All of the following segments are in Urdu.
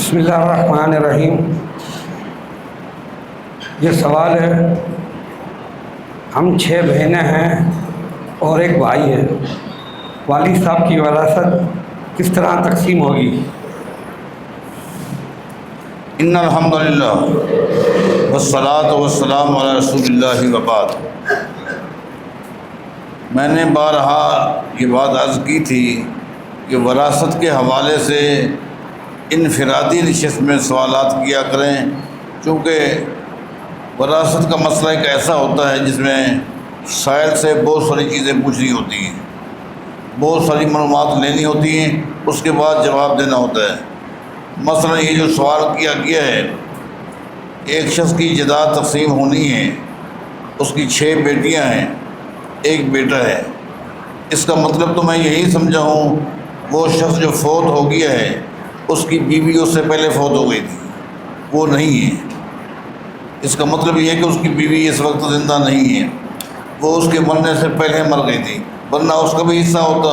بسم اللہ الرحمن الرحیم۔ یہ سوال ہے، ہم 6 بہنیں ہیں اور ایک بھائی ہے، والد صاحب کی وراثت کس طرح تقسیم ہوگی؟ ان الحمد للہ والصلاۃ والسلام علی رسول اللہ وبعد۔ میں نے بارہا یہ بات عرض کی تھی کہ وراثت کے حوالے سے انفرادی نشست میں سوالات کیا کریں، چونکہ وراثت کا مسئلہ ایک ایسا ہوتا ہے جس میں سائل سے بہت ساری چیزیں پوچھنی ہوتی ہیں، بہت ساری معلومات لینی ہوتی ہیں، اس کے بعد جواب دینا ہوتا ہے۔ مثلا یہ جو سوال کیا گیا ہے، ایک شخص کی جائیداد تقسیم ہونی ہے، اس کی 6 بیٹیاں ہیں، ایک بیٹا ہے، اس کا مطلب تو میں یہی سمجھا ہوں وہ شخص جو فوت ہو گیا ہے اس کی بیوی اس سے پہلے فوت ہو گئی تھی، وہ نہیں ہے۔ اس کا مطلب یہ ہے کہ اس کی بیوی اس وقت زندہ نہیں ہے، وہ اس کے مرنے سے پہلے مر گئی تھی، ورنہ اس کا بھی حصہ ہوتا۔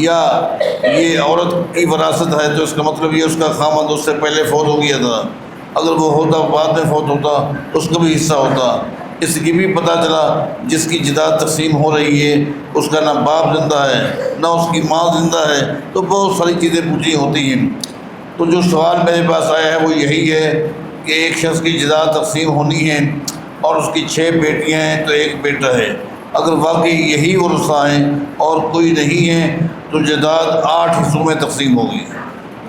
یا یہ عورت کی وراثت ہے تو اس کا مطلب یہ اس کا خامند اس سے پہلے فوت ہو گیا تھا، اگر وہ ہوتا بعد میں فوت ہوتا اس کا بھی حصہ ہوتا۔ اس کی بھی پتہ چلا جس کی جائیداد تقسیم ہو رہی ہے اس کا نہ باپ زندہ ہے نہ اس کی ماں زندہ ہے، تو بہت ساری چیزیں پوچھی ہوتی ہیں۔ تو جو سوال میرے پاس آیا ہے وہ یہی ہے کہ ایک شخص کی جائیداد تقسیم ہونی ہے اور اس کی 6 بیٹیاں ہیں تو ایک بیٹا ہے، اگر واقعی یہی ورثہ ہیں اور کوئی نہیں ہے تو جائیداد 8 حصوں میں تقسیم ہوگی۔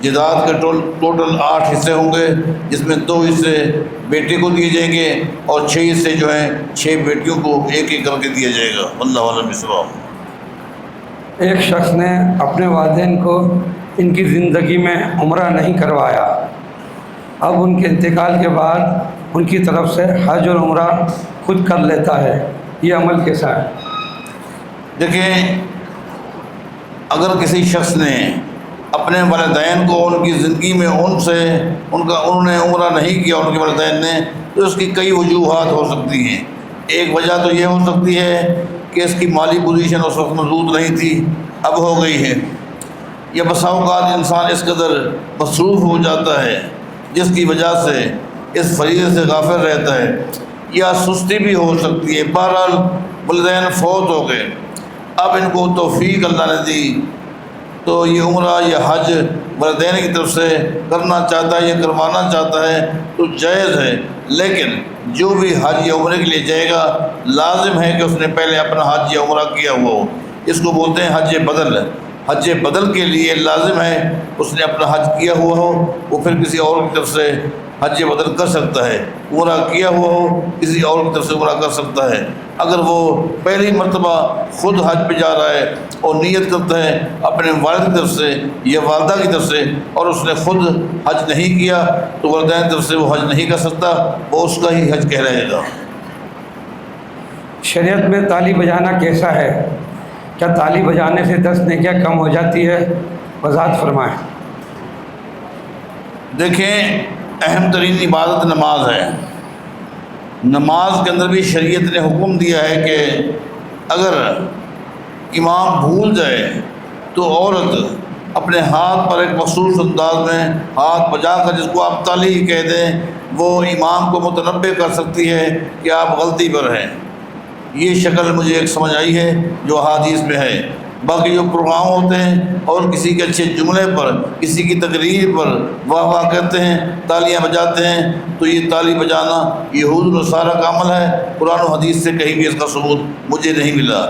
جائیداد کے ٹوٹل 8 حصے ہوں گے، جس میں 2 حصے بیٹے کو دیے جائیں گے اور 6 حصے جو ہیں 6 بیٹیوں کو ایک ایک کر کے دیا جائے گا۔ واللہ اعلم بالصواب۔ ایک شخص نے اپنے والدین کو ان کی زندگی میں عمرہ نہیں کروایا، اب ان کے انتقال کے بعد ان کی طرف سے حج اور عمرہ خود کر لیتا ہے، یہ عمل کیسا ہے؟ دیکھیں، اگر کسی شخص نے اپنے والدین کو ان کی زندگی میں انہوں نے عمرہ نہیں کیا، ان کے والدین نے، تو اس کی کئی وجوہات ہو سکتی ہیں۔ ایک وجہ تو یہ ہو سکتی ہے کہ اس کی مالی پوزیشن اس وقت موجود نہیں تھی، اب ہو گئی ہے، یا بسا اوقات انسان اس قدر مصروف ہو جاتا ہے جس کی وجہ سے اس فریضے سے غافل رہتا ہے، یا سستی بھی ہو سکتی ہے۔ بہرحال والدین فوت ہو گئے، اب ان کو توفیق اللہ نے دی تو یہ عمرہ یا حج والدین کی طرف سے کرنا چاہتا ہے یا کروانا چاہتا ہے تو جائز ہے، لیکن جو بھی حج یا عمرے کے لیے جائے گا لازم ہے کہ اس نے پہلے اپنا حج یا عمرہ کیا ہوا ہو۔ اس کو بولتے ہیں حج بدل۔ حج بدل کے لیے لازم ہے اس نے اپنا حج کیا ہوا ہو، وہ پھر کسی اور کی طرف سے حج بدل کر سکتا ہے، عمرہ کیا ہوا ہو کسی اور کی طرف سے عمرہ کر سکتا ہے۔ اگر وہ پہلی مرتبہ خود حج پہ جا رہا ہے اور نیت کرتا ہے اپنے والد کی طرف سے یا والدہ کی طرف سے اور اس نے خود حج نہیں کیا تو والدین کی طرف سے وہ حج نہیں کر سکتا، وہ اس کا ہی حج کہلائے گا۔ شریعت میں تالی بجانا کیسا ہے؟ کیا تالی بجانے سے 10 نیکیاں کم ہو جاتی ہے؟ وضاحت فرمائیں۔ دیکھیں، اہم ترین عبادت نماز ہے۔ نماز کے اندر بھی شریعت نے حکم دیا ہے کہ اگر امام بھول جائے تو عورت اپنے ہاتھ پر ایک مخصوص انداز میں ہاتھ بجا کر، جس کو آپ تالی ہی کہہ دیں، وہ امام کو متنبہ کر سکتی ہے کہ آپ غلطی پر ہیں۔ یہ شکل مجھے ایک سمجھ آئی ہے جو احادیث میں ہے۔ باقی جو پروگرام ہوتے ہیں اور کسی کے اچھے جملے پر، کسی کی تقریر پر واہ واہ کہتے ہیں، تالیاں بجاتے ہیں، تو یہ تالی بجانا یہود و نصارہ کا عمل ہے، قرآن و حدیث سے کہیں بھی اس کا ثبوت مجھے نہیں ملا۔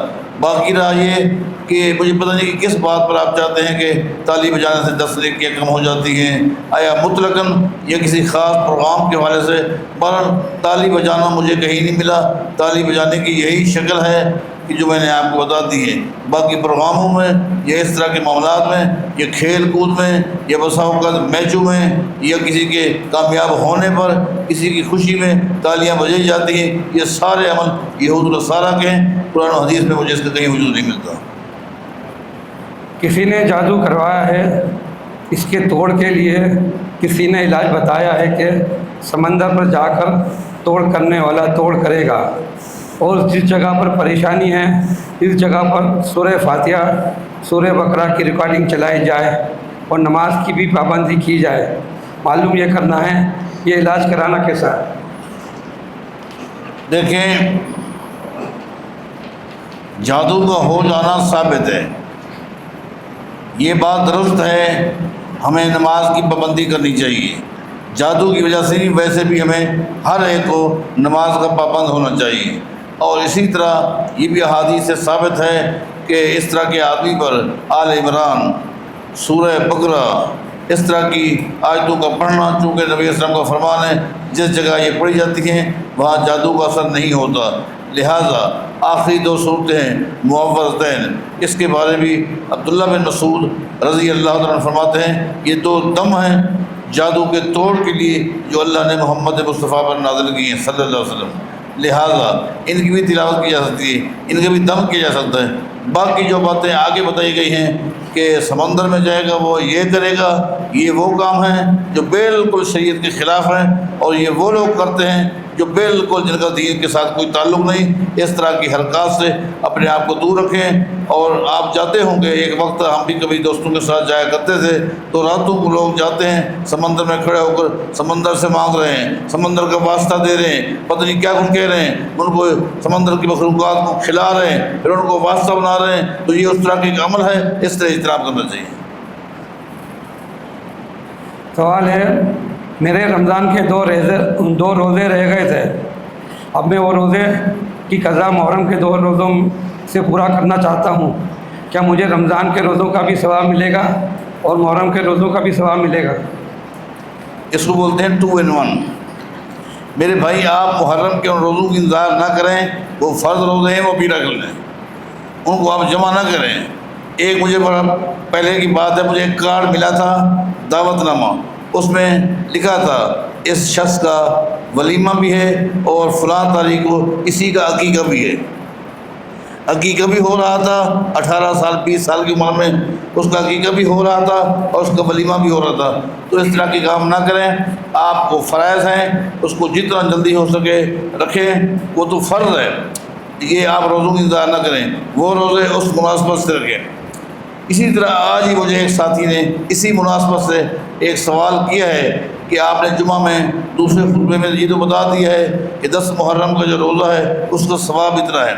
باقی رہا یہ کہ مجھے پتہ نہیں کہ کس بات پر آپ چاہتے ہیں کہ تالی بجانے سے 10 نیکیاں کم ہو جاتی ہیں، آیا مطلقاً یا کسی خاص پروگرام کے حوالے سے؟ پر تالی بجانا مجھے کہیں نہیں ملا۔ تالی بجانے کی یہی شکل ہے کہ جو میں نے آپ کو بتا دی ہے۔ باقی پروگراموں میں یا اس طرح کے معاملات میں یا کھیل کود میں یا بسا اوقات میچوں میں یا کسی کے کامیاب ہونے پر کسی کی خوشی میں تالیاں بجائی جاتی ہیں، یہ سارے عمل یہود و نصارہ کے ہیں، قرآن و حدیث میں مجھے اس کا کہیں وجود نہیں ملتا۔ کسی نے جادو کروایا ہے، اس کے توڑ کے لیے کسی نے علاج بتایا ہے کہ سمندر پر جا کر توڑ کرنے والا توڑ کرے گا، اور جس جگہ پر پریشانی ہے اس جگہ پر سورہ فاتحہ، سورہ بقرہ کی ریکارڈنگ چلائی جائے اور نماز کی بھی پابندی کی جائے، معلوم یہ کرنا ہے یہ علاج کرانا کیسا ہے؟ دیکھیں، جادو کا ہو جانا ثابت ہے، یہ بات درست ہے، ہمیں نماز کی پابندی کرنی چاہیے۔ جادو کی وجہ سے ویسے بھی ہمیں ہر ایک کو نماز کا پابند ہونا چاہیے، اور اسی طرح یہ بھی احادیث سے ثابت ہے کہ اس طرح کے آدمی پر آل عمران، سورہ بقرہ، اس طرح کی آیتوں کا پڑھنا، چونکہ نبی صلی اللہ علیہ وسلم کا فرمان ہے جس جگہ یہ پڑھی جاتی ہیں وہاں جادو کا اثر نہیں ہوتا، لہٰذا آخری 2 صورتیں ہیں معوذتین، اس کے بارے میں بھی عبداللہ بن مسعود رضی اللہ تعالیٰ عنہ فرماتے ہیں یہ 2 دم ہیں جادو کے توڑ کے لیے جو اللہ نے محمد مصطفیٰ پر نازل کی ہیں صلی اللہ علیہ وسلم، لہٰذا ان کی بھی تلاوت کی جا سکتی ہے، ان کا بھی دم کیا جا سکتا ہے۔ باقی جو باتیں آگے بتائی گئی ہیں کہ سمندر میں جائے گا وہ یہ کرے گا، یہ وہ کام ہیں جو بالکل شریعت کے خلاف ہیں، اور یہ وہ لوگ کرتے ہیں جو بالکل جن کا دین کے ساتھ کوئی تعلق نہیں۔ اس طرح کی حرکات سے اپنے آپ کو دور رکھیں۔ اور آپ جاتے ہوں گے، ایک وقت ہم بھی کبھی دوستوں کے ساتھ جایا کرتے تھے، تو راتوں کو لوگ جاتے ہیں سمندر میں کھڑے ہو کر سمندر سے مانگ رہے ہیں، سمندر کا واسطہ دے رہے ہیں، پتہ نہیں کیا کچھ کہہ رہے ہیں، ان کو سمندر کی مخلوقات کو کھلا رہے ہیں، پھر ان کو واسطہ بنا رہے ہیں۔ تو یہ اس طرح کا ایک عمل ہے، اس طرح احترام کرنا چاہیے۔ سوال ہے، میرے رمضان کے 2 روزے رہ گئے تھے، اب میں وہ روزے کی قضا محرم کے 2 روزوں سے پورا کرنا چاہتا ہوں، کیا مجھے رمضان کے روزوں کا بھی ثواب ملے گا اور محرم کے روزوں کا بھی ثواب ملے گا؟ اس کو بولتے ہیں 2 in 1۔ میرے بھائی، آپ محرم کے ان روزوں کی انتظار نہ کریں، وہ فرض روزے ہیں، وہ پیرا کر لیں، ان کو آپ جمع نہ کریں۔ ایک مجھے بڑا پہلے کی بات ہے، مجھے ایک کارڈ ملا تھا دعوت نامہ، اس میں لکھا تھا اس شخص کا ولیمہ بھی ہے اور فلاں تاریخ کو اسی کا عقیقہ بھی ہے۔ عقیقہ بھی ہو رہا تھا، 18 سال 20 سال کی عمر میں اس کا عقیقہ بھی ہو رہا تھا اور اس کا ولیمہ بھی ہو رہا تھا۔ تو اس طرح کے کام نہ کریں، آپ کو فرائض ہیں، اس کو جتنا جلدی ہو سکے رکھیں، وہ تو فرض ہے، یہ آپ روزوں کی انتظار نہ کریں، وہ روزے اس مناسبت سے رکھیں۔ اسی طرح آج ہی مجھے ایک ساتھی نے اسی مناسبت سے ایک سوال کیا ہے کہ آپ نے جمعہ میں دوسرے خطبے میں یہ تو بتا دیا ہے کہ 10 محرم کا جو روزہ ہے اس کا ثواب اتنا ہے،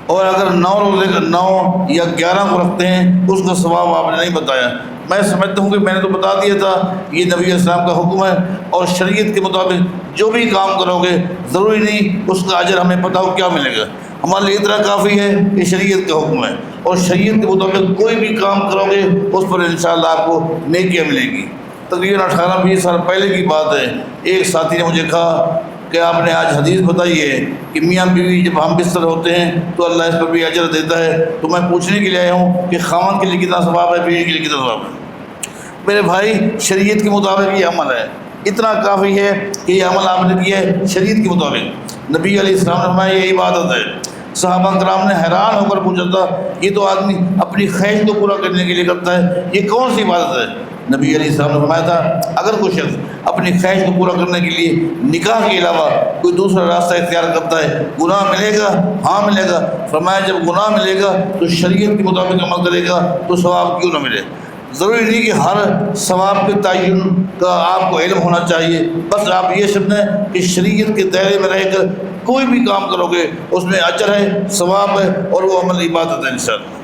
اور اگر 9 روزے کا 9 یا 11 کو رکھتے ہیں اس کا ثواب آپ نے نہیں بتایا۔ میں سمجھتا ہوں کہ میں نے تو بتا دیا تھا، یہ نبی علیہ السلام کا حکم ہے، اور شریعت کے مطابق جو بھی کام کرو گے ضروری نہیں اس کا اجر ہمیں پتہ ہو کیا ملے گا، ہمارے لیے اتنا کافی ہے کہ شریعت کا حکم ہے، اور شریعت کے مطابق کوئی بھی کام کرو گے اس پر انشاءاللہ آپ کو نیکیاں ملیں گی۔ تقریباً 18-20 سال پہلے کی بات ہے، ایک ساتھی نے مجھے کہا کہ آپ نے آج حدیث بتائی ہے کہ میاں بیوی جب ہم بستر ہوتے ہیں تو اللہ اس پر بھی اجر دیتا ہے، تو میں پوچھنے کے لیے آیا ہوں کہ خاوند کے لیے کتنا ثواب ہے، بیوی کے لیے کتنا ثواب ہے؟ میرے بھائی، شریعت کے مطابق یہ عمل ہے، اتنا کافی ہے کہ یہ عمل آپ نے کیا ہے شریعت کے مطابق۔ نبی علیہ السلام نے فرمایا یہ عبادت ہے۔ صحابہ کرام نے حیران ہو کر پوچھا تھا یہ تو آدمی اپنی خواہش کو پورا کرنے کے لیے کرتا ہے، یہ کون سی عبادت ہے؟ نبی علیہ السلام نے فرمایا تھا اگر کوئی شخص اپنی خواہش کو پورا کرنے کے لیے نکاح کے علاوہ کوئی دوسرا راستہ اختیار کرتا ہے گناہ ملے گا؟ ہاں ملے گا۔ فرمایا جب گناہ ملے گا تو شریعت کے مطابق عمل کرے گا تو ثواب کیوں نہ ملے؟ ضروری نہیں کہ ہر ثواب کے تعین کا آپ کو علم ہونا چاہیے، بس آپ یہ سمجھیں کہ شریعت کے دائرے میں رہ کر کوئی بھی کام کرو گے اس میں اجر ہے، ثواب ہے، اور وہ عمل عبادت ہے انشاءاللہ۔